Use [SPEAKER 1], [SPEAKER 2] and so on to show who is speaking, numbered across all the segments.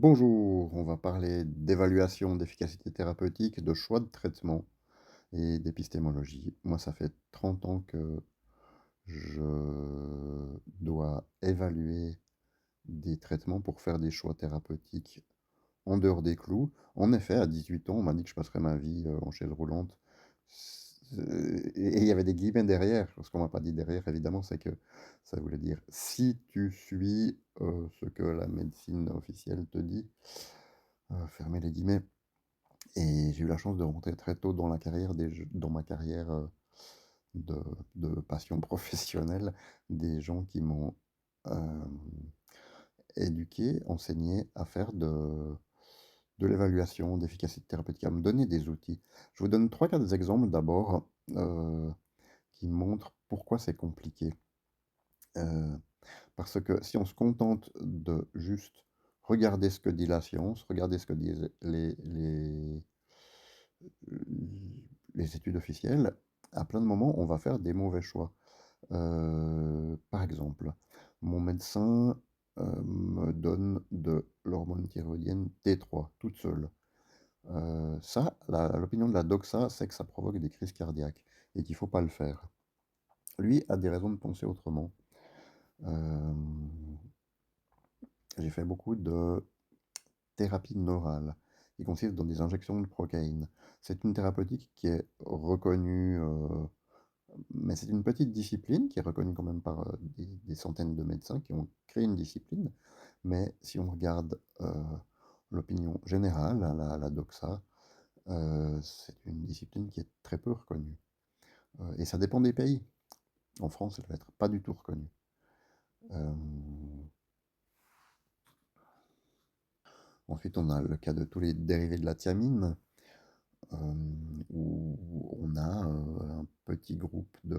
[SPEAKER 1] Bonjour, on va parler d'évaluation d'efficacité thérapeutique, de choix de traitement et d'épistémologie. Moi, ça fait 30 ans que je dois évaluer des traitements pour faire des choix thérapeutiques en dehors des clous. En effet, à 18 ans, on m'a dit que je passerais ma vie en chaise roulante. Et il y avait des guillemets derrière. Ce qu'on m'a pas dit derrière, évidemment, c'est que ça voulait dire si tu suis ce que la médecine officielle te dit, fermez les guillemets. Et j'ai eu la chance de rencontrer très tôt dans la carrière dans ma carrière de, de passion professionnelle, des gens qui m'ont euh, éduqué, enseigné à faire de l'évaluation d'efficacité thérapeutique, à me donner des outils. Je vous donne trois, quatre exemples d'abord qui montrent pourquoi c'est compliqué. Euh, Parce que si on se contente de juste regarder ce que dit la science, regarder ce que disent les études officielles, à plein de moments, on va faire des mauvais choix. Par exemple, mon médecin me donne de l'hormone thyroïdienne T3, toute seule. Ça, l'opinion de la doxa, c'est que ça provoque des crises cardiaques et qu'il ne faut pas le faire. Lui a des raisons de penser autrement. Euh, j'ai fait beaucoup de thérapie neurale, qui consiste dans des injections de procaïne. C'est une thérapeutique qui est reconnue, mais c'est une petite discipline qui est reconnue quand même par des centaines de médecins qui ont créé une discipline. Mais si on regarde l'opinion générale, la doxa, c'est une discipline qui est très peu reconnue. Et ça dépend des pays. En France, elle va être pas du tout reconnue. Euh, Ensuite, on a le cas de tous les dérivés de la thiamine, où on a un petit groupe de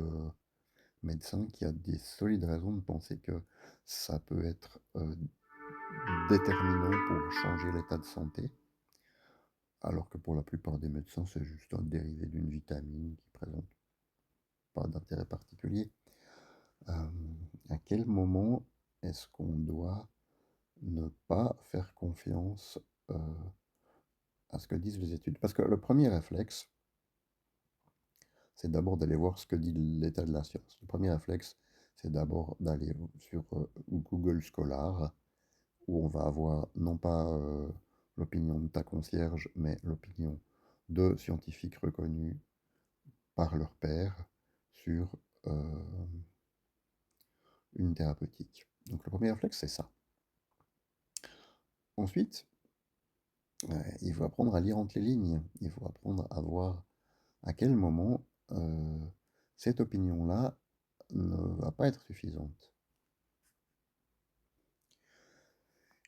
[SPEAKER 1] médecins qui a des solides raisons de penser que ça peut être déterminant pour changer l'état de santé, alors que pour la plupart des médecins, c'est juste un dérivé d'une vitamine qui présente pas d'intérêt particulier. Euh, à quel moment est-ce qu'on doit ne pas faire confiance euh, à ce que disent les études? Parce que le premier réflexe, c'est d'abord d'aller voir ce que dit l'état de la science. Le premier réflexe, c'est d'abord d'aller sur Google Scholar, où on va avoir non pas l'opinion de ta concierge, mais l'opinion de scientifiques reconnus par leur père sur euh, une thérapeutique. Donc le premier réflexe, c'est ça. Ensuite, il faut apprendre à lire entre les lignes. Il faut apprendre à voir à quel moment cette opinion-là ne va pas être suffisante.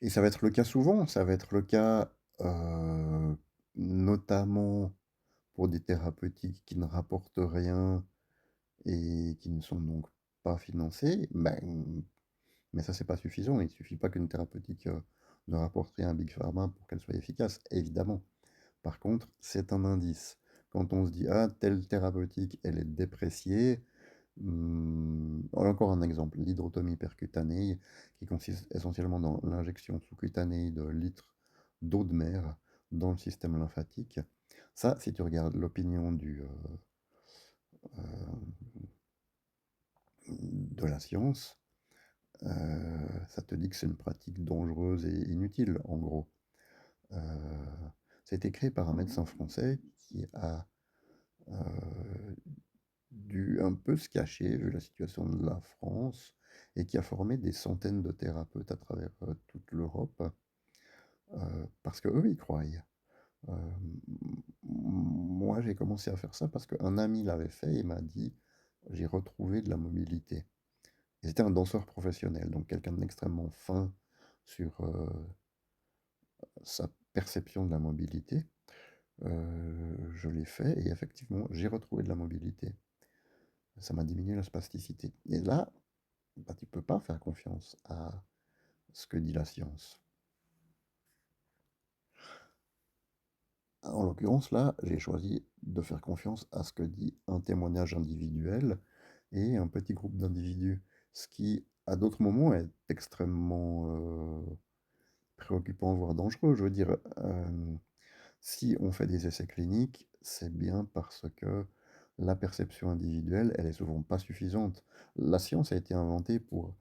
[SPEAKER 1] Et ça va être le cas souvent, ça va être le cas notamment pour des thérapeutiques qui ne rapportent rien et qui ne sont donc pas financées, ben, mais ça c'est pas suffisant. Il ne suffit pas qu'une thérapeutique ne rapporte rien à Big Pharma pour qu'elle soit efficace, évidemment. Par contre, c'est un indice. Quand on se dit, ah, telle thérapeutique, elle est dépréciée, encore un exemple, l'hydrotomie percutanée, qui consiste essentiellement dans l'injection sous-cutanée de litres d'eau de mer dans le système lymphatique. Ça, si tu regardes l'opinion de la science, ça te dit que c'est une pratique dangereuse et inutile, en gros. Euh, ça a été créé par un médecin français qui a dû un peu se cacher vu la situation de la France et qui a formé des centaines de thérapeutes à travers toute l'Europe parce qu'eux, ils croient. Moi, j'ai commencé à faire ça parce qu'un ami l'avait fait et m'a dit, j'ai retrouvé de la mobilité. Et c'était un danseur professionnel, donc quelqu'un d'extrêmement fin sur sa perception de la mobilité. Je l'ai fait et effectivement, j'ai retrouvé de la mobilité. Ça m'a diminué la spasticité. Et là, bah, tu peux pas faire confiance à ce que dit la science. En l'occurrence, là, j'ai choisi de faire confiance à ce que dit un témoignage individuel et un petit groupe d'individus, ce qui, à d'autres moments, est extrêmement préoccupant, voire dangereux. Je veux dire, si on fait des essais cliniques, c'est bien parce que la perception individuelle, elle est souvent pas suffisante. La science a été inventée pour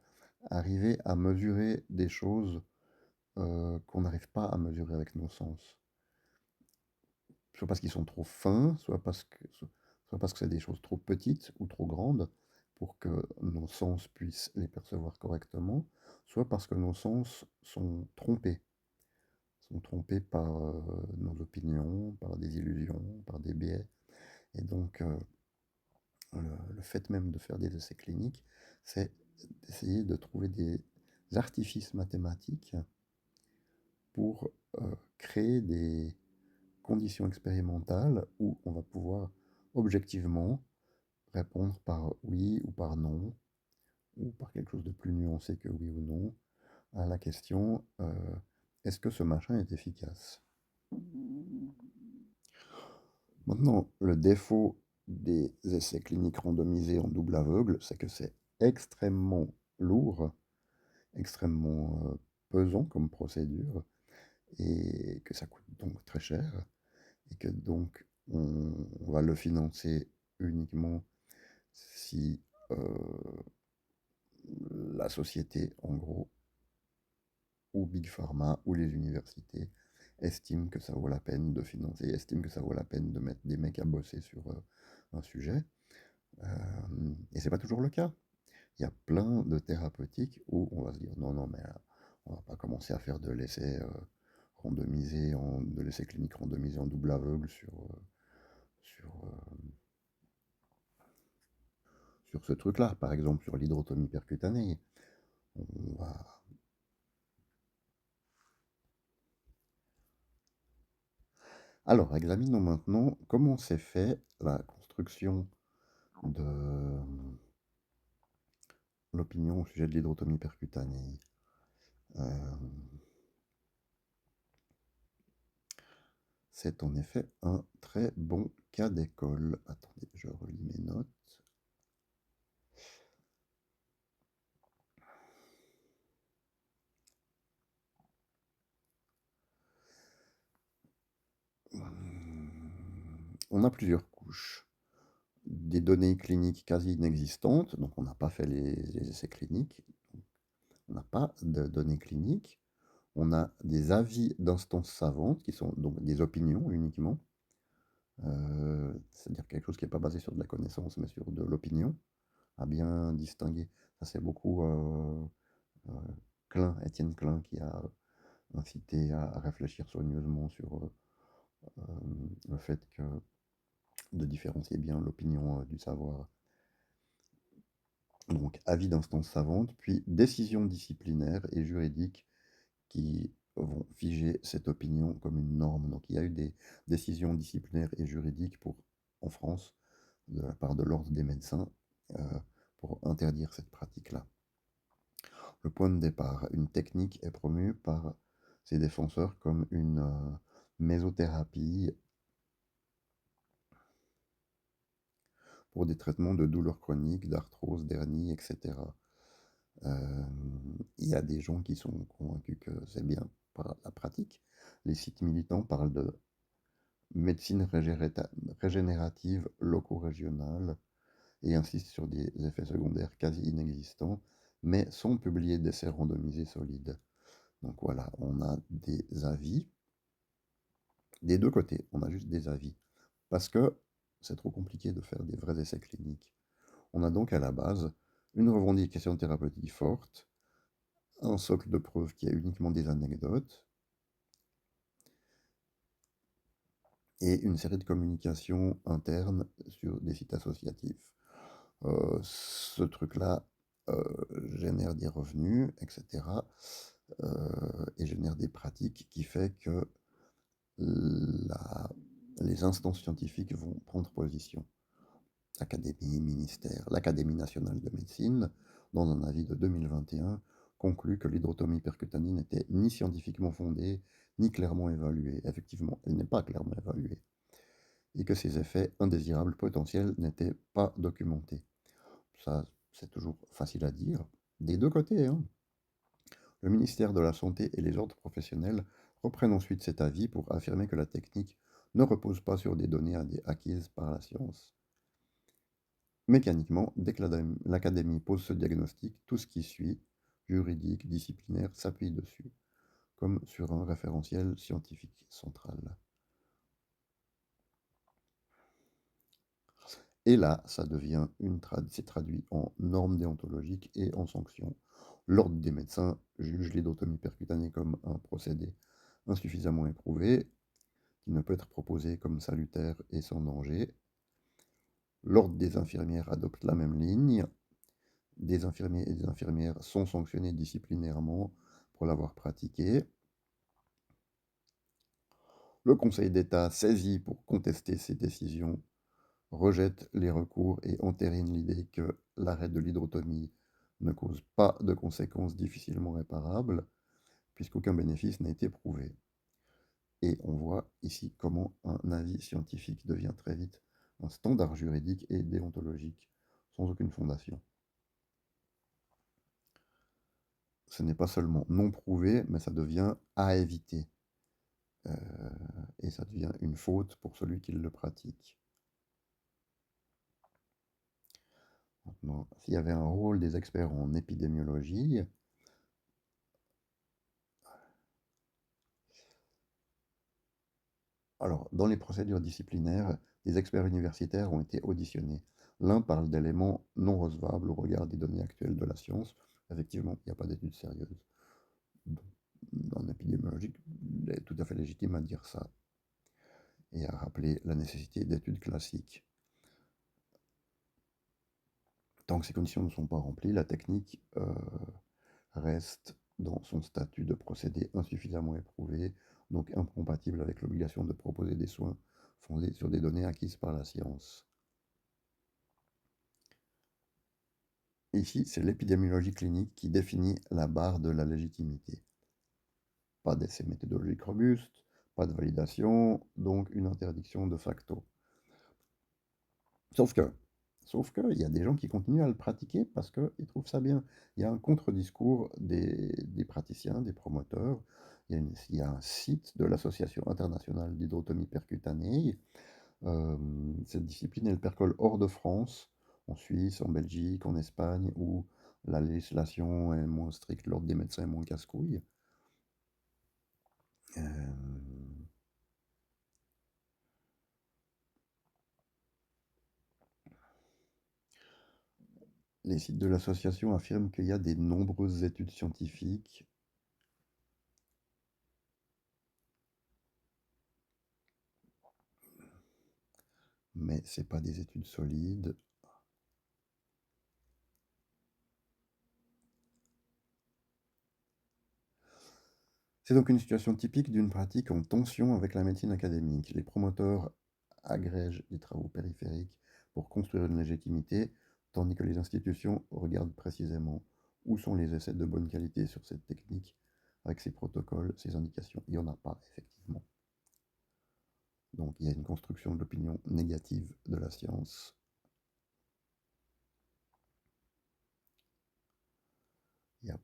[SPEAKER 1] arriver à mesurer des choses qu'on n'arrive pas à mesurer avec nos sens. Soit parce qu'ils sont trop fins, soit parce que c'est des choses trop petites ou trop grandes pour que nos sens puissent les percevoir correctement, soit parce que nos sens sont trompés par nos opinions, par des illusions, par des biais. Et donc, le fait même de faire des essais cliniques, c'est d'essayer de trouver des artifices mathématiques pour créer des conditions expérimentales où on va pouvoir objectivement répondre par oui ou par non, ou par quelque chose de plus nuancé que oui ou non, à la question est-ce que ce machin est efficace? Maintenant, le défaut des essais cliniques randomisés en double aveugle, c'est que c'est extrêmement lourd, extrêmement pesant comme procédure, et que ça coûte donc très cher, et que donc on va le financer uniquement si la société, en gros, ou Big Pharma, ou les universités, estiment que ça vaut la peine de financer, estiment que ça vaut la peine de mettre des mecs à bosser sur un sujet. Et c'est pas toujours le cas. Il y a plein de thérapeutiques où on va se dire non, non, mais on va pas commencer à faire de l'essai de l'essai clinique randomisé en double aveugle sur ce truc-là, par exemple sur l'hydrotomie percutanée. On va... Alors, examinons maintenant comment s'est fait la construction de l'opinion au sujet de l'hydrotomie percutanée. Euh, c'est en effet un très bon cas d'école. Attendez, je relis mes notes. On a plusieurs couches. Des données cliniques quasi inexistantes, donc on n'a pas fait les essais cliniques, on n'a pas de données cliniques. On a des avis d'instances savantes, qui sont donc des opinions uniquement, c'est-à-dire quelque chose qui n'est pas basé sur de la connaissance, mais sur de l'opinion, à bien distinguer. Ça, c'est beaucoup euh, Étienne Klein, qui a incité à réfléchir soigneusement sur le fait que de différencier bien l'opinion du savoir. Donc, avis d'instances savantes, puis décisions disciplinaires et juridiques qui vont figer cette opinion comme une norme. Donc, il y a eu des décisions disciplinaires et juridiques en France, de la part de l'ordre des médecins, euh, pour interdire cette pratique-là. Le point de départ, une technique est promue par ses défenseurs comme une mésothérapie pour des traitements de douleurs chroniques, d'arthrose, d'hernie, etc. Euh, il y a des gens qui sont convaincus que c'est bien par la pratique. Les sites militants parlent de médecine régénérative loco-régionale et insistent sur des effets secondaires quasi inexistants, mais sans publier d'essais randomisés solides. Donc voilà, on a des avis des deux côtés, on a juste des avis. Parce que c'est trop compliqué de faire des vrais essais cliniques. On a donc à la base une revendication thérapeutique forte, un socle de preuves qui a uniquement des anecdotes, et une série de communications internes sur des sites associatifs. Ce truc-là génère des revenus, etc. Et génère des pratiques qui fait que la- les instances scientifiques vont prendre position. Académie, ministère, l'Académie nationale de médecine, dans un avis de 2021, conclut que l'hydrotomie percutanée n'était ni scientifiquement fondée, ni clairement évaluée. Effectivement, elle n'est pas clairement évaluée. Et que ses effets indésirables potentiels n'étaient pas documentés. Ça, c'est toujours facile à dire. Des deux côtés, hein. Le ministère de la Santé et les ordres professionnels reprennent ensuite cet avis pour affirmer que la technique ne repose pas sur des données acquises par la science. Mécaniquement, dès que l'Académie pose ce diagnostic, tout ce qui suit, juridique, disciplinaire, s'appuie dessus, comme sur un référentiel scientifique central. Et là, ça devient c'est traduit en normes déontologiques et en sanctions. L'ordre des médecins juge l'hydrotomie percutanée comme un procédé insuffisamment éprouvé, qui ne peut être proposé comme salutaire et sans danger. L'ordre des infirmières adopte la même ligne. Des infirmiers et des infirmières sont sanctionnés disciplinairement pour l'avoir pratiqué. Le Conseil d'État, saisi pour contester ces décisions, rejette les recours et entérine l'idée que l'arrêt de l'hydrotomie ne cause pas de conséquences difficilement réparables, puisqu'aucun bénéfice n'a été prouvé. Et on voit ici comment un avis scientifique devient très vite un standard juridique et déontologique sans aucune fondation. Ce n'est pas seulement non prouvé, mais ça devient à éviter. Euh, et ça devient une faute pour celui qui le pratique. Maintenant, s'il y avait un rôle des experts en épidémiologie, alors dans les procédures disciplinaires, des experts universitaires ont été auditionnés. L'un parle d'éléments non recevables au regard des données actuelles de la science. Effectivement, il n'y a pas d'études sérieuses. En épidémiologie, il est tout à fait légitime à dire ça et à rappeler la nécessité d'études classiques. Tant que ces conditions ne sont pas remplies, la technique reste dans son statut de procédé insuffisamment éprouvé, donc incompatible avec l'obligation de proposer des soins fondés sur des données acquises par la science. Ici, c'est l'épidémiologie clinique qui définit la barre de la légitimité. Pas d'essai méthodologique robuste, pas de validation, donc une interdiction de facto. Sauf que, il y a des gens qui continuent à le pratiquer parce qu'ils trouvent ça bien. Il y a un contre-discours des praticiens, des promoteurs. Il y a un site de l'Association internationale d'hydrotomie percutanée. Cette discipline, elle percole hors de France, en Suisse, en Belgique, en Espagne, où la législation est moins stricte, l'ordre des médecins est moins casse-couille. Euh, les sites de l'association affirment qu'il y a des nombreuses études scientifiques mais c'est pas des études solides. C'est donc une situation typique d'une pratique en tension avec la médecine académique. Les promoteurs agrègent des travaux périphériques pour construire une légitimité, tandis que les institutions regardent précisément où sont les essais de bonne qualité sur cette technique, avec ses protocoles, ses indications. Il n'y en a pas, effectivement. Donc il y a une construction de l'opinion négative de la science. Il y a...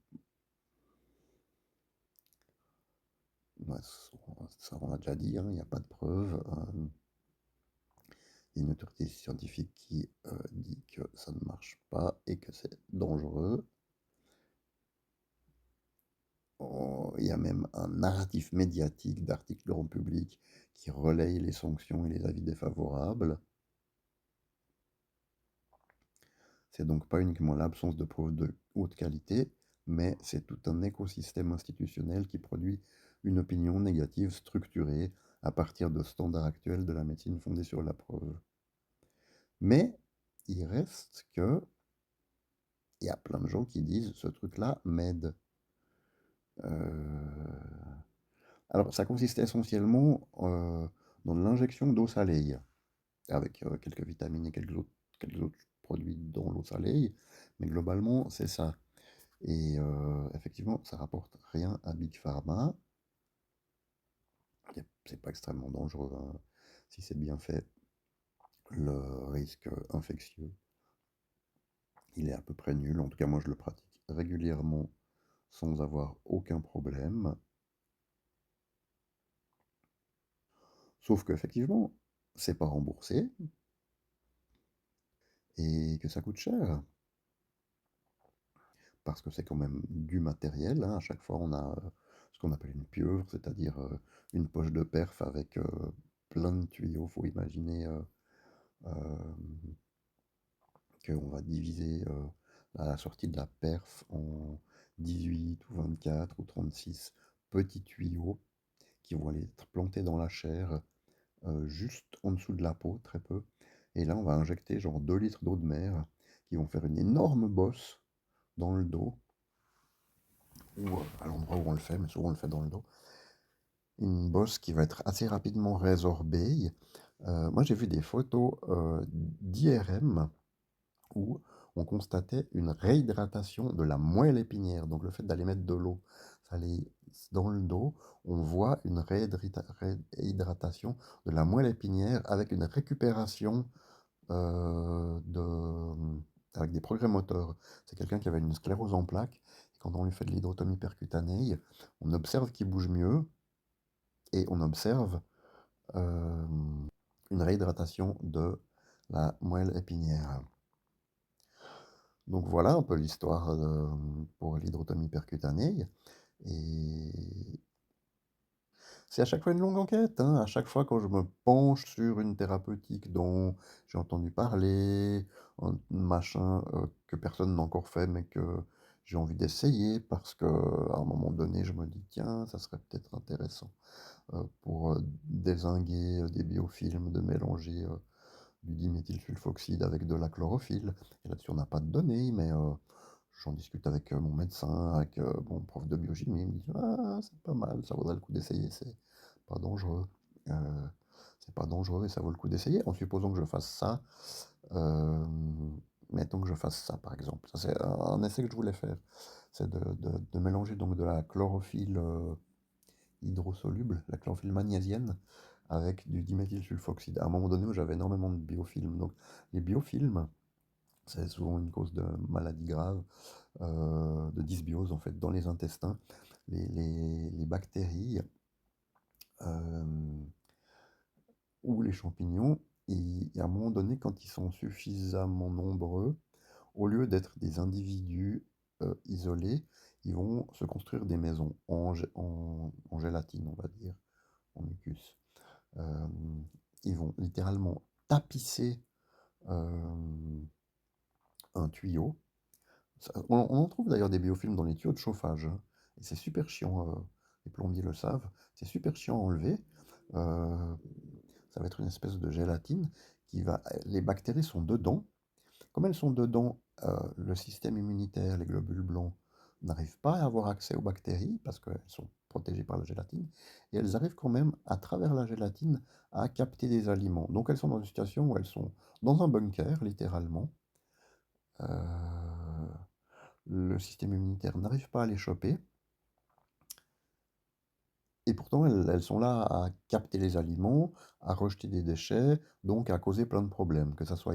[SPEAKER 1] Ça, on l'a déjà dit, hein, il n'y a pas de preuves. Il y a une autorité scientifique qui dit que ça ne marche pas et que c'est dangereux. Il y a même un narratif médiatique d'articles grand public qui relaye les sanctions et les avis défavorables. C'est donc pas uniquement l'absence de preuves de haute qualité, mais c'est tout un écosystème institutionnel qui produit une opinion négative structurée à partir de standards actuels de la médecine fondée sur la preuve. Mais il reste que il y a plein de gens qui disent ce truc-là m'aide. Alors, ça consiste essentiellement dans l'injection d'eau salée, avec quelques vitamines et quelques autres produits dans l'eau salée, mais globalement, c'est ça. Et effectivement, ça rapporte rien à Big Pharma. C'est pas extrêmement dangereux, hein. Si c'est bien fait. Le risque infectieux, il est à peu près nul. En tout cas, moi, je le pratique régulièrement sans avoir aucun problème. Sauf qu'effectivement, c'est pas remboursé et que ça coûte cher. Parce que c'est quand même du matériel, hein. À chaque fois, on a ce qu'on appelle une pieuvre, c'est-à-dire une poche de perf avec plein de tuyaux. Faut imaginer qu'on va diviser la sortie de la perf en 18 ou 24 ou 36 petits tuyaux qui vont aller être plantés dans la chair, juste en dessous de la peau, très peu. Et là, on va injecter genre 2 litres d'eau de mer qui vont faire une énorme bosse dans le dos, ou à l'endroit où on le fait, mais souvent on le fait dans le dos. Une bosse qui va être assez rapidement résorbée. Moi, j'ai vu des photos d'IRM où on constatait une réhydratation de la moelle épinière. Donc le fait d'aller mettre de l'eau, ça allait dans le dos, on voit une réhydratation de la moelle épinière avec une récupération avec des progrès moteurs. C'est quelqu'un qui avait une sclérose en plaques. Et quand on lui fait de l'hydrotomie percutanée, on observe qu'il bouge mieux et on observe euh, une réhydratation de la moelle épinière. Donc voilà un peu l'histoire pour l'hydrotomie percutanée. Et c'est à chaque fois une longue enquête, hein. À chaque fois quand je me penche sur une thérapeutique dont j'ai entendu parler, un machin que personne n'a encore fait, mais que j'ai envie d'essayer parce que à un moment donné, je me dis, tiens, ça serait peut-être intéressant pour dézinguer des biofilms, de mélanger du diméthylsulfoxyde avec de la chlorophylle. Et là-dessus, on n'a pas de données, mais j'en discute avec mon médecin, avec mon prof de biochimie. Il me dit, ah, c'est pas mal, ça vaudrait le coup d'essayer, c'est pas dangereux. Euh, c'est pas dangereux et ça vaut le coup d'essayer. En supposant que je fasse ça, euh, mettons que je fasse ça par exemple. Ça, c'est un essai que je voulais faire. C'est de mélanger donc de la chlorophylle hydrosoluble, la chlorophylle magnésienne, avec du diméthylsulfoxyde. À un moment donné où j'avais énormément de biofilms. Donc les biofilms, c'est souvent une cause de maladie grave, de dysbiose en fait dans les intestins. Les bactéries euh, ou les champignons, à un moment donné, quand ils sont suffisamment nombreux, au lieu d'être des individus isolés, ils vont se construire des maisons en gélatine, on va dire, en mucus. Euh, Ils vont littéralement tapisser euh, un tuyau. On en trouve d'ailleurs des biofilms dans les tuyaux de chauffage, hein. Et c'est super chiant, les plombiers le savent, c'est super chiant à enlever. Euh, Ça va être une espèce de gélatine qui va. Les bactéries sont dedans. Comme elles sont dedans, le système immunitaire, les globules blancs, n'arrivent pas à avoir accès aux bactéries parce qu'elles sont protégées par la gélatine. Et elles arrivent quand même, à travers la gélatine, à capter des aliments. Donc elles sont dans une situation où elles sont dans un bunker, littéralement. Euh, le système immunitaire n'arrive pas à les choper. Et pourtant, elles sont là à capter les aliments, à rejeter des déchets, donc à causer plein de problèmes, que ça soit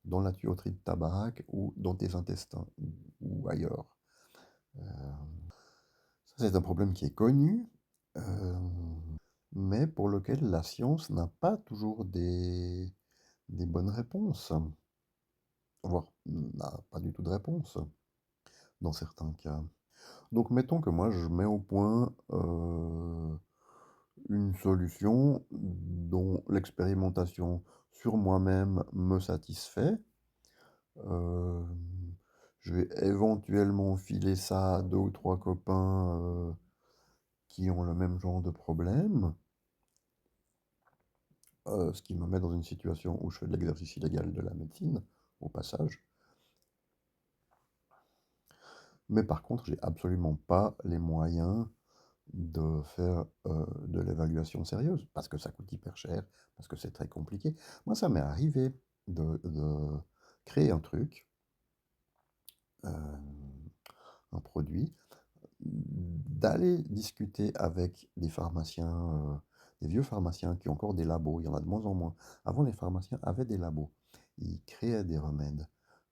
[SPEAKER 1] dans la tuyauterie de tabac ou dans tes intestins ou ailleurs. Euh, Ça, c'est un problème qui est connu, euh, mais pour lequel la science n'a pas toujours des bonnes réponses, voire n'a pas du tout de réponse dans certains cas. Donc mettons que moi je mets au point une solution dont l'expérimentation sur moi-même me satisfait. Euh, je vais éventuellement filer ça à deux ou trois copains qui ont le même genre de problème, ce qui me met dans une situation où je fais de l'exercice illégal de la médecine, au passage. Mais par contre, j'ai absolument pas les moyens de faire de l'évaluation sérieuse, parce que ça coûte hyper cher, parce que c'est très compliqué. Moi, ça m'est arrivé de créer un truc, un produit, d'aller discuter avec des pharmaciens, des vieux pharmaciens qui ont encore des labos, il y en a de moins en moins. Avant, les pharmaciens avaient des labos, ils créaient des remèdes.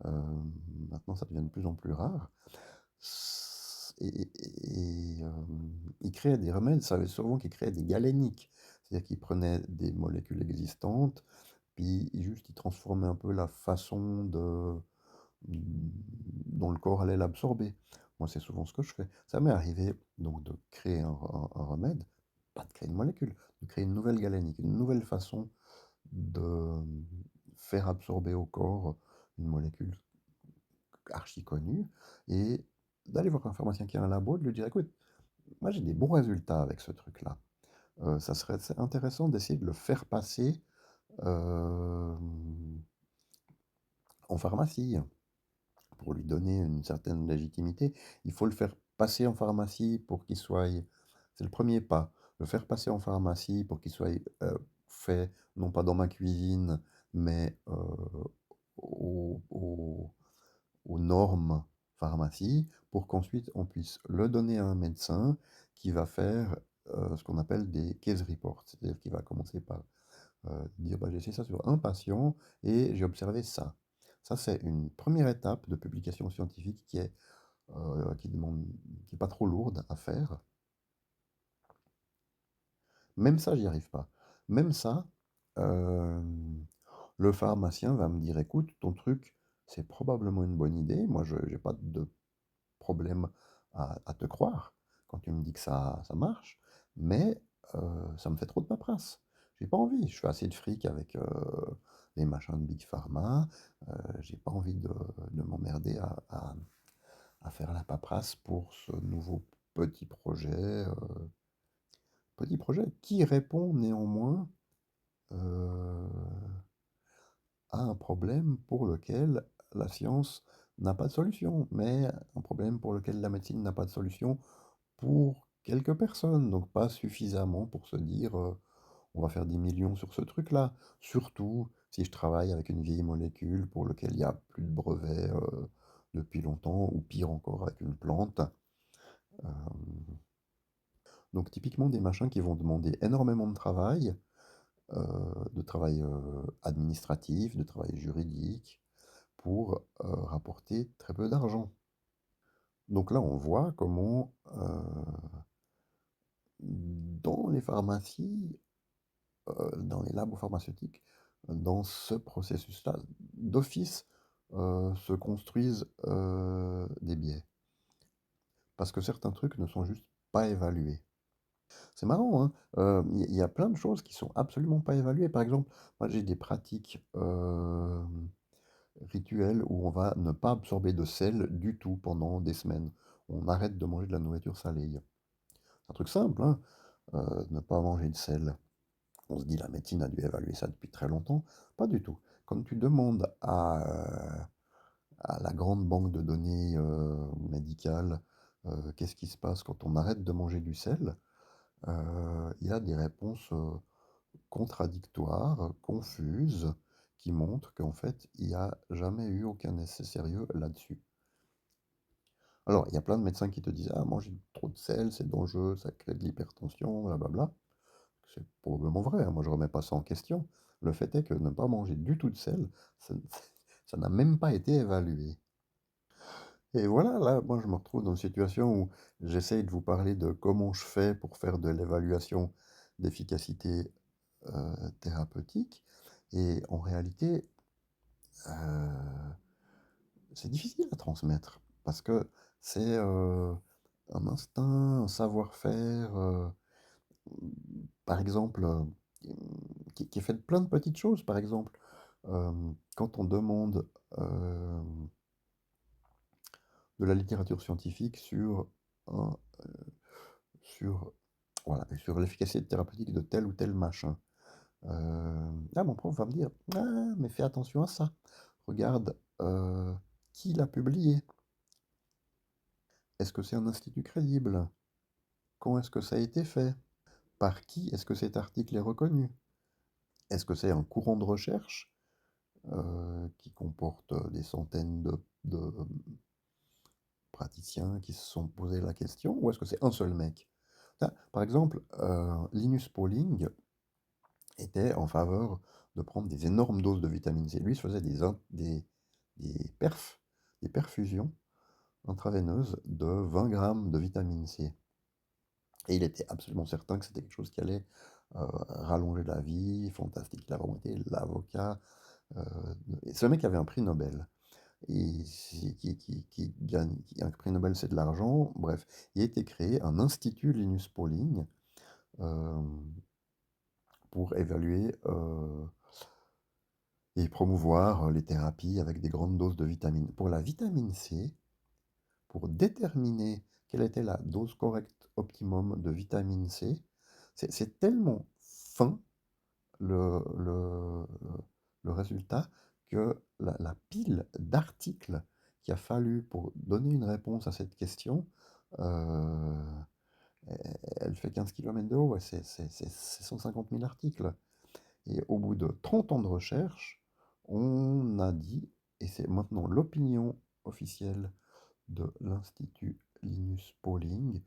[SPEAKER 1] Euh, Maintenant, ça devient de plus en plus rare. il créait des remèdes, ça savait souvent qu'il créait des galéniques. C'est-à-dire qu'il prenait des molécules existantes, puis juste il transformait un peu la façon dont le corps allait l'absorber. Moi, c'est souvent ce que je fais. Ça m'est arrivé donc de créer un remède, pas de créer une molécule, de créer une nouvelle galénique, une nouvelle façon de faire absorber au corps une molécule archi connue et d'aller voir un pharmacien qui a un labo, de lui dire: «Écoute, moi j'ai des bons résultats avec ce truc-là. Ça serait intéressant d'essayer de le faire passer, hem, en pharmacie». Pour lui donner une certaine légitimité, il faut le faire passer en pharmacie pour qu'il soit c'est le premier pas. Le faire passer en pharmacie pour qu'il soit, fait non pas dans ma cuisine, mais, aux normes pharmacie, pour qu'ensuite on puisse le donner à un médecin qui va faire, ce qu'on appelle des case reports. C'est-à-dire qu'il va commencer par dire: «Bah, j'ai essayé ça sur un patient et j'ai observé ça». Ça, c'est une première étape de publication scientifique qui demande qui est pas trop lourde à faire. Même ça, j'y arrive pas. Même ça, hem, le pharmacien va me dire: «Écoute, ton truc, c'est probablement une bonne idée. Moi, je j'ai pas de problème à te croire quand tu me dis que ça marche, mais ça me fait trop de paperasse. J'ai pas envie, je fais assez de fric avec, les machins de Big Pharma, j'ai pas envie de m'emmerder à faire la paperasse pour ce nouveau petit projet, qui répond néanmoins, heu, à un problème pour lequel la science n'a pas de solution, mais un problème pour lequel la médecine n'a pas de solution pour quelques personnes, donc pas suffisamment pour se dire, «On va faire 10 millions sur ce truc-là». Surtout si je travaille avec une vieille molécule pour lequel il y a plus de brevets, depuis longtemps ou pire encore avec une plante. Hem, donc typiquement des machins qui vont demander énormément de travail, administratif, de travail juridique pour, rapporter très peu d'argent. Donc là, on voit comment, dans les pharmacies, dans les labos pharmaceutiques, dans ce processus-là, d'office, se construisent, des biais. Parce que certains trucs ne sont juste pas évalués. C'est marrant, hein? Il y a plein de choses qui sont absolument pas évaluées. Par exemple, moi j'ai des pratiques, rituelles où on va ne pas absorber de sel du tout pendant des semaines. On arrête de manger de la nourriture salée. C'est un truc simple, hein, ne pas manger de sel. On se dit: «La médecine a dû évaluer ça depuis très longtemps». Pas du tout. Quand tu demandes à la grande banque de données, médicale, qu'est-ce qui se passe quand on arrête de manger du sel? Il y a des réponses, contradictoires, confuses, qui montrent qu'en fait, il y a jamais eu aucun essai sérieux là-dessus. Alors, il y a plein de médecins qui te disent: «Ah, manger trop de sel, c'est dangereux, ça crée de l'hypertension, blablabla». C'est probablement vrai, hein, moi je remets pas ça en question. Le fait est que ne pas manger du tout de sel, ça ça n'a même pas été évalué. Et voilà, là, moi je me retrouve dans une situation où j'essaye de vous parler de comment je fais pour faire de l'évaluation d'efficacité, thérapeutique et en réalité, heu, c'est difficile à transmettre parce que c'est, un instinct, un savoir-faire, par exemple, qui est fait de plein de petites choses. Par exemple, quand on demande, de la littérature scientifique un, sur voilà, sur l'efficacité thérapeutique de tel ou tel machin. Mon prof va me dire: «Ah, mais fais attention à ça. Regarde, qui l'a publié? Est-ce que c'est un institut crédible? Quand est-ce que ça a été fait? Par qui est-ce que cet article est reconnu? Est-ce que c'est un courant de recherche, qui comporte, des centaines de praticiens qui se sont posés la question? Ou est-ce que c'est un seul mec?» Par exemple, Linus Pauling était en faveur de prendre des énormes doses de vitamine C. Lui, il se faisait des perfusions, intraveineuse de 20 grammes de vitamine C. Et il était absolument certain que c'était quelque chose qui allait rallonger la vie, fantastique. Il a vraiment été l'avocat. euh, et ce mec avait un prix Nobel. Et qui gagne, un prix Nobel, c'est de l'argent. Bref, il a été créé un institut Linus Pauling euh, pour évaluer et promouvoir les thérapies avec des grandes doses de vitamines. Pour la vitamine C, pour déterminer quelle était la dose correcte optimum de vitamine C, c'est tellement fin le résultat que la pile d'articles qu'il a fallu pour donner une réponse à cette question, euh, elle fait 15 km de haut, ouais, c'est 150 000 articles. Et au bout de 30 ans de recherche, on a dit, et c'est maintenant l'opinion officielle de l'Institut Linus Pauling,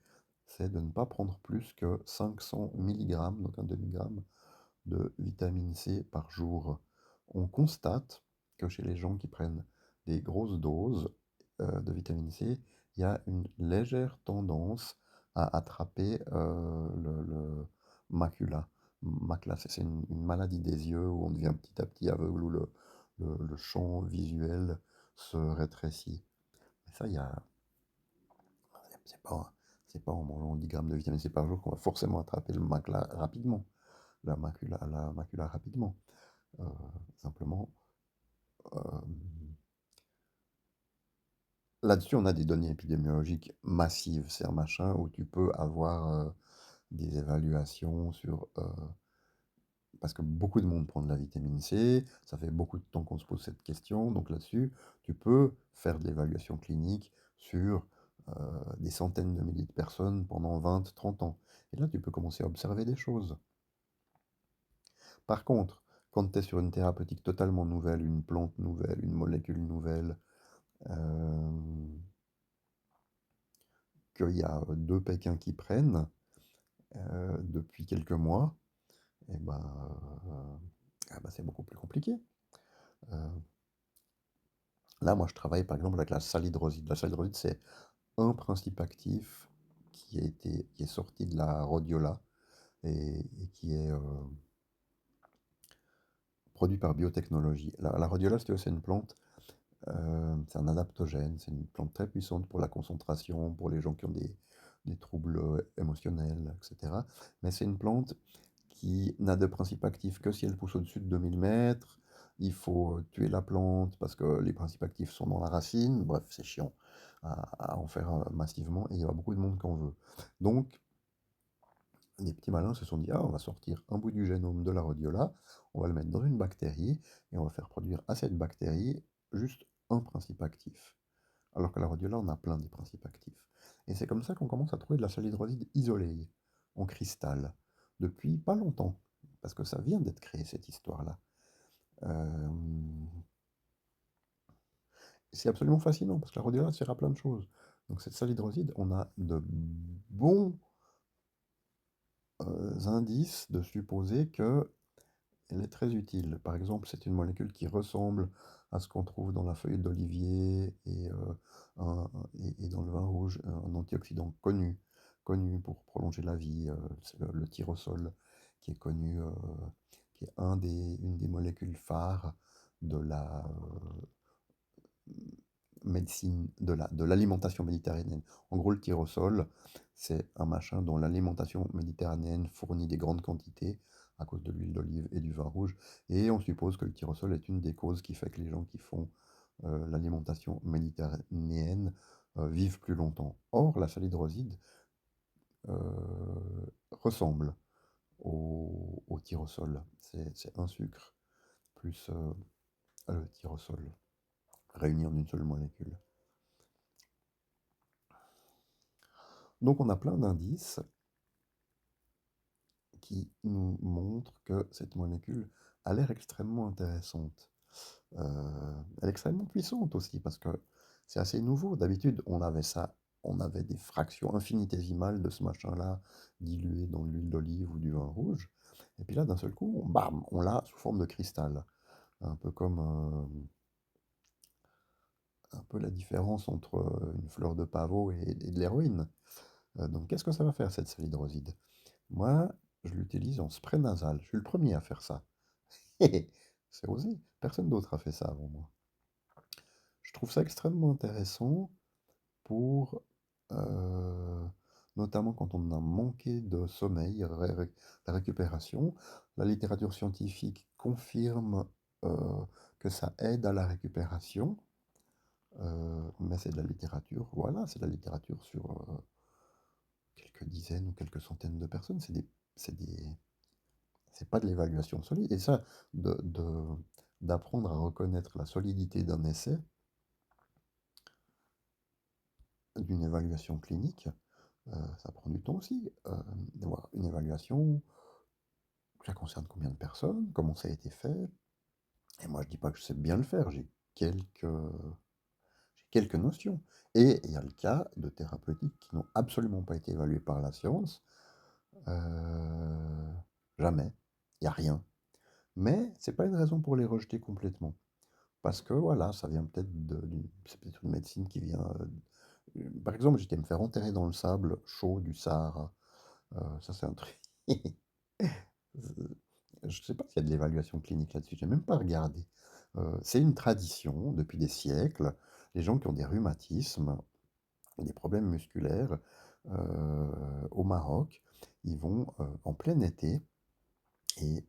[SPEAKER 1] c'est de ne pas prendre plus que 500 mg, donc un demi-gramme, de vitamine C par jour. On constate que chez les gens qui prennent des grosses doses de vitamine C, il y a une légère tendance à attraper le macula. Macula, c'est une maladie des yeux où on devient petit à petit aveugle, où le champ visuel se rétrécit. Mais ça, il y a, c'est pas, c'est pas en mangeant 10 grammes de vitamine C par jour qu'on va forcément attraper le macula rapidement, la macula rapidement. Euh, simplement, euh, là-dessus, on a des données épidémiologiques massives. C'est un machin où tu peux avoir des évaluations sur... parce que beaucoup de monde prend de la vitamine C, ça fait beaucoup de temps qu'on se pose cette question, donc là-dessus, tu peux faire de l'évaluation clinique sur des centaines de milliers de personnes pendant 20, 30 ans. Et là, tu peux commencer à observer des choses. Par contre, quand tu es sur une thérapeutique totalement nouvelle, une plante nouvelle, une molécule nouvelle, euh, qu'il y a deux Pékins qui prennent depuis quelques mois, et ben, ah ben, c'est beaucoup plus compliqué. Euh, Là, moi, je travaille par exemple avec la salidroside. La salidroside, c'est un principe actif qui est sorti de la rhodiola et qui est produit par biotechnologie. La rhodiola, c'est une plante, c'est un adaptogène, c'est une plante très puissante pour la concentration, pour les gens qui ont des troubles émotionnels, etc. Mais c'est une plante qui n'a de principe actif que si elle pousse au-dessus de 2000 mètres. Il faut tuer la plante parce que les principes actifs sont dans la racine. Bref, c'est chiant à en faire massivement et il y a beaucoup de monde qui en veut. Donc, les petits malins se sont dit, ah, on va sortir un bout du génome de la rhodiola, on va le mettre dans une bactérie et on va faire produire à cette bactérie juste un principe actif. Alors que la rhodiola, on a plein des principes actifs. Et c'est comme ça qu'on commence à trouver de la salidroside isolée, en cristal, depuis pas longtemps, parce que ça vient d'être créé, cette histoire-là. Euh, c'est absolument fascinant, parce que la rhodiola sert à plein de choses. Donc cette salidroside, on a de bons indices de supposer que elle est très utile. Par exemple, c'est une molécule qui ressemble à ce qu'on trouve dans la feuille d'olivier et dans le vin rouge, un antioxydant connu pour prolonger la vie. C'est le tyrosol, qui est connu, qui est une des molécules phares de la médecine, de l'alimentation méditerranéenne. En gros, le tyrosol, c'est un machin dont l'alimentation méditerranéenne fournit des grandes quantités à cause de l'huile d'olive et du vin rouge. Et on suppose que le tyrosol est une des causes qui fait que les gens qui font l'alimentation méditerranéenne vivent plus longtemps. Or, la salidroside ressemble au tyrosol. C'est un sucre plus le tyrosol réunis en une seule molécule. Donc on a plein d'indices qui nous montrent que cette molécule a l'air extrêmement intéressante. Elle est extrêmement puissante aussi parce que c'est assez nouveau. D'habitude, on avait ça, on avait des fractions infinitésimales de ce machin-là dilué dans l'huile d'olive ou du vin rouge. Et puis là, d'un seul coup, bam, on l'a sous forme de cristal. Un peu comme un peu la différence entre une fleur de pavot et de l'héroïne. Donc qu'est-ce que ça va faire cette salidroside? Moi, je l'utilise en spray nasal. Je suis le premier à faire ça. C'est osé. Personne d'autre a fait ça avant moi. Je trouve ça extrêmement intéressant pour, euh, notamment quand on a manqué de sommeil, la récupération. La littérature scientifique confirme que ça aide à la récupération, mais c'est de la littérature, voilà, c'est de la littérature sur quelques dizaines ou quelques centaines de personnes. C'est des, c'est pas de l'évaluation solide. Et ça, d'apprendre à reconnaître la solidité d'un essai, d'une évaluation clinique, ça prend du temps aussi. D'avoir une évaluation, ça concerne combien de personnes, comment ça a été fait. Et moi, je dis pas que je sais bien le faire, j'ai quelques notions. Et il y a le cas de thérapeutiques qui n'ont absolument pas été évaluées par la science. Euh, Jamais. Il n'y a rien. Mais c'est pas une raison pour les rejeter complètement. Parce que voilà, ça vient peut-être c'est peut-être une médecine qui vient. Par exemple, j'étais me faire enterrer dans le sable chaud du Sahara. Ça, c'est un truc. Je ne sais pas s'il y a de l'évaluation clinique là-dessus, je n'ai même pas regardé. C'est une tradition depuis des siècles. Les gens qui ont des rhumatismes, des problèmes musculaires, au Maroc, ils vont en plein été, et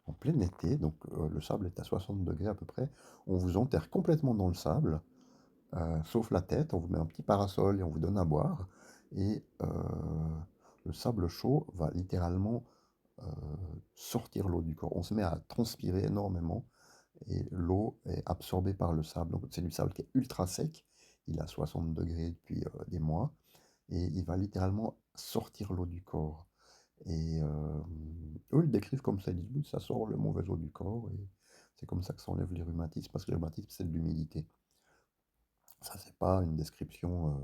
[SPEAKER 1] en plein été, donc le sable est à 60 degrés à peu près, on vous enterre complètement dans le sable, sauf la tête, on vous met un petit parasol et on vous donne à boire, et le sable chaud va littéralement euh, sortir l'eau du corps. On se met à transpirer énormément et l'eau est absorbée par le sable. Donc c'est du sable qui est ultra sec, il est à 60 degrés depuis des mois, et il va littéralement sortir l'eau du corps. Et eux, ils le décrivent comme ça, ils disent, oui, ça sort le mauvais eau du corps, et c'est comme ça que ça enlève les rhumatismes, parce que les rhumatismes, c'est de l'humidité. Ça, c'est pas une description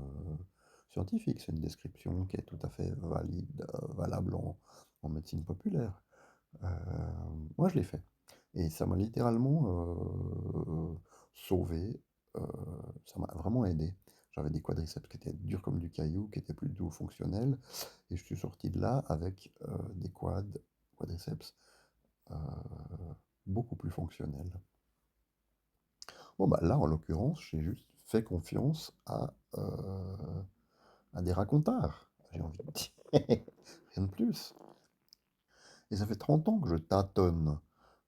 [SPEAKER 1] scientifique, c'est une description qui est tout à fait valable en médecine populaire. Euh, Moi, je l'ai fait. Et ça m'a littéralement sauvé. euh, Ça m'a vraiment aidé. J'avais des quadriceps qui étaient durs comme du caillou, qui étaient plus du tout fonctionnels. Et je suis sorti de là avec des quadriceps euh, beaucoup plus fonctionnels. Bon, bah là, en l'occurrence, j'ai juste fait confiance à des racontards, j'ai envie de dire. Rien de plus. Et ça fait 30 ans que je tâtonne.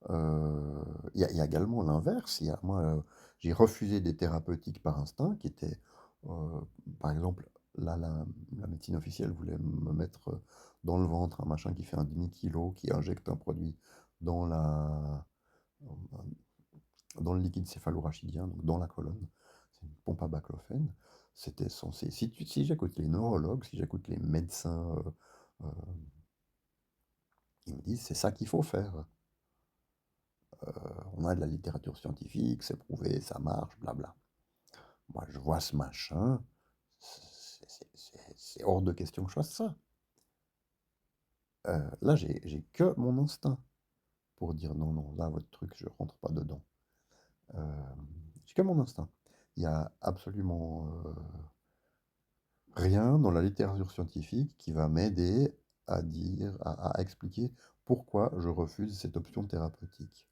[SPEAKER 1] Il y a également l'inverse. Moi, j'ai refusé des thérapeutiques par instinct qui étaient, euh, par exemple, là, la médecine officielle voulait me mettre dans le ventre un machin qui fait un demi-kilo, qui injecte un produit dans dans le liquide céphalorachidien, donc dans la colonne. C'est une pompe à baclofène. C'était censé. Si j'écoute les neurologues, si j'écoute les médecins, euh, ils me disent c'est ça qu'il faut faire. On a de la littérature scientifique, c'est prouvé, ça marche, blabla. Moi, je vois ce machin, c'est hors de question que je fasse ça. Là, j'ai que mon instinct pour dire non, non, là, votre truc, je rentre pas dedans. Euh, j'ai que mon instinct. Il n'y a absolument rien dans la littérature scientifique qui va m'aider à dire, à expliquer pourquoi je refuse cette option thérapeutique.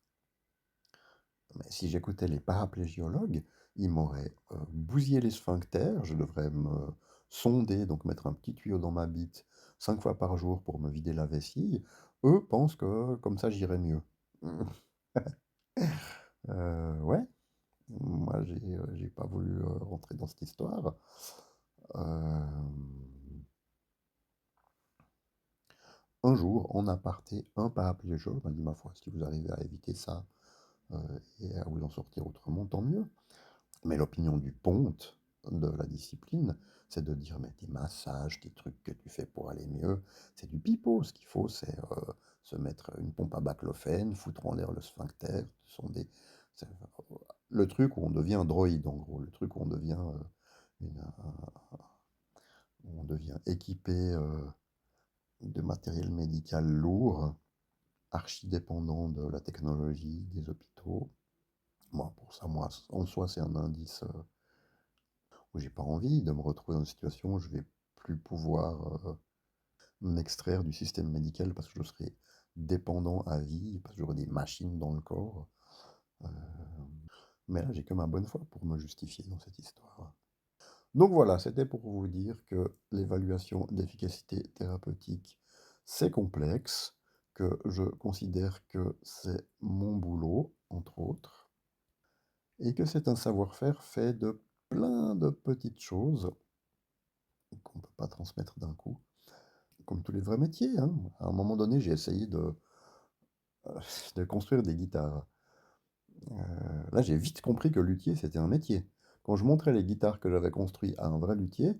[SPEAKER 1] Mais si j'écoutais les paraplégiologues, ils m'auraient bousillé les sphincters, je devrais me sonder, donc mettre un petit tuyau dans ma bite 5 fois par jour pour me vider la vessie. Eux pensent que comme ça j'irai mieux. Ouais, moi j'ai pas voulu rentrer dans cette histoire. Euh, un jour, en aparté, un paraplégiologue m'a dit, ma foi, si vous arrivez à éviter ça et à vous en sortir autrement, tant mieux. Mais l'opinion du ponte de la discipline, c'est de dire, mais tes massages, tes trucs que tu fais pour aller mieux, c'est du pipeau. Ce qu'il faut, c'est se mettre une pompe à baclofène, foutre en l'air le sphincter. C'est le truc où on devient un droïde, en gros. Le truc où on devient équipé de matériel médical lourd, archi dépendant de la technologie, des hôpitaux. Moi, pour ça, moi, en soi, c'est un indice. où j'ai pas envie de me retrouver dans une situation où je vais plus pouvoir, m'extraire du système médical parce que je serai dépendant à vie, parce que j'aurai des machines dans le corps. Heu, mais là, j'ai que ma bonne foi pour me justifier dans cette histoire. Donc voilà, c'était pour vous dire que l'évaluation d'efficacité thérapeutique, c'est complexe, que je considère que c'est mon boulot, entre autres, et que c'est un savoir-faire fait de plein de petites choses qu'on ne peut pas transmettre d'un coup, comme tous les vrais métiers, hein. À un moment donné, j'ai essayé de construire des guitares. Là, j'ai vite compris que luthier, c'était un métier. Quand je montrais les guitares que j'avais construites à un vrai luthier,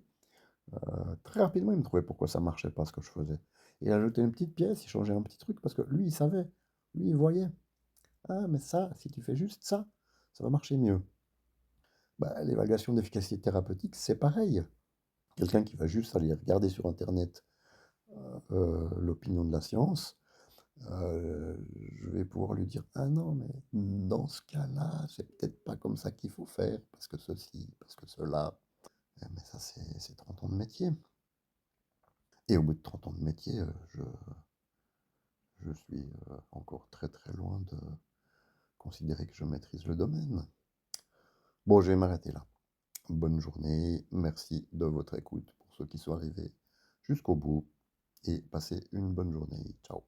[SPEAKER 1] très rapidement, il me trouvait pourquoi ça marchait pas ce que je faisais. Il ajoutait une petite pièce, il changeait un petit truc parce que lui, il savait. Lui, il voyait. Ah, mais ça, si tu fais juste ça va marcher mieux. Bah, l'évaluation d'efficacité thérapeutique, c'est pareil. Quelqu'un qui va juste aller regarder sur Internet l'opinion de la science, je vais pouvoir lui dire: «Ah non, mais dans ce cas-là, c'est peut-être pas comme ça qu'il faut faire, parce que ceci, parce que cela». Mais ça, c'est 30 ans de métier. Et au bout de 30 ans de métier, je suis encore très très loin de considérer que je maîtrise le domaine. Bon, je vais m'arrêter là. Bonne journée, merci de votre écoute pour ceux qui sont arrivés jusqu'au bout et passez une bonne journée. Ciao.